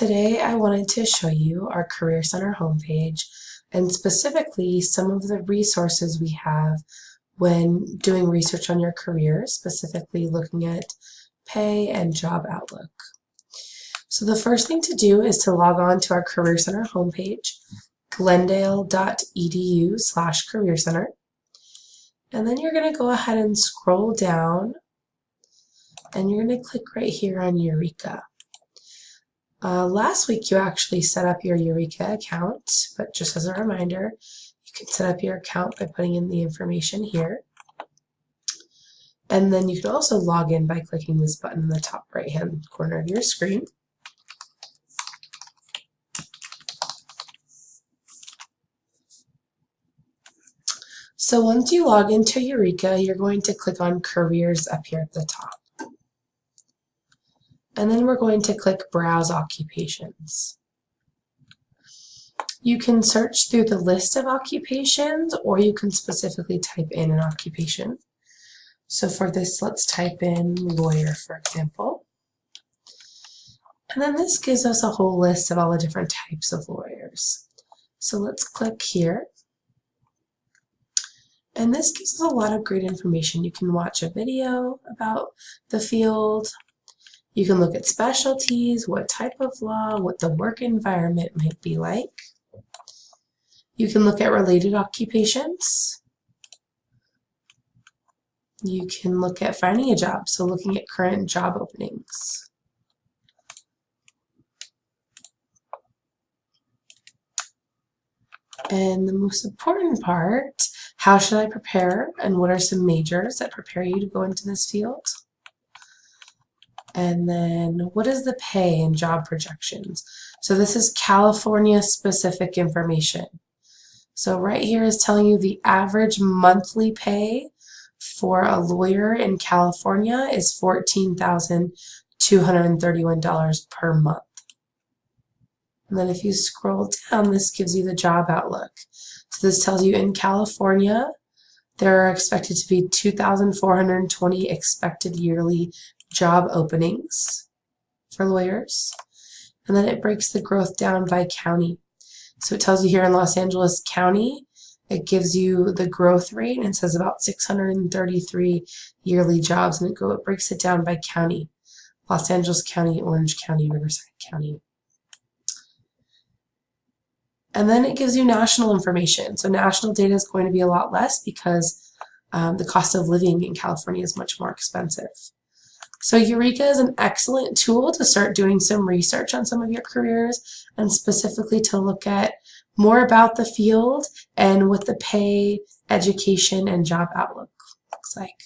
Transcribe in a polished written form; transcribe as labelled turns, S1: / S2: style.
S1: Today I wanted to show you our Career Center homepage and specifically some of the resources we have when doing research on your career, specifically looking at pay and job outlook. So the first thing to do is to log on to our Career Center homepage, glendale.edu/Career Center. And then you're going to go ahead and scroll down and you're going to click right here on Eureka. Last week you actually set up your Eureka account, but just as a reminder, you can set up your account by putting in the information here. And then you can also log in by clicking this button in the top right hand corner of your screen. So once you log into Eureka, you're going to click on Careers up here at the top. And then we're going to click Browse Occupations. You can search through the list of occupations, or you can specifically type in an occupation. So for this, let's type in lawyer, for example. And then this gives us a whole list of all the different types of lawyers. So let's click here. And this gives us a lot of great information. You can watch a video about the field. You can look at specialties, what type of law, what the work environment might be like. You can look at related occupations. You can look at finding a job, so looking at current job openings. And the most important part, how should I prepare and what are some majors that prepare you to go into this field? And then what is the pay and job projections? So this is California specific information. So right here is telling you the average monthly pay for a lawyer in California is $14,231 per month. And then if you scroll down, this gives you the job outlook. So this tells you in California, there are expected to be 2,420 expected yearly job openings for lawyers. And then it breaks the growth down by county. So it tells you here in Los Angeles County, it gives you the growth rate and it says about 633 yearly jobs, and it breaks it down by county. Los Angeles County, Orange County, Riverside County. And then it gives you national information. So national data is going to be a lot less because the cost of living in California is much more expensive. So Eureka is an excellent tool to start doing some research on some of your careers and specifically to look at more about the field and what the pay, education, and job outlook looks like.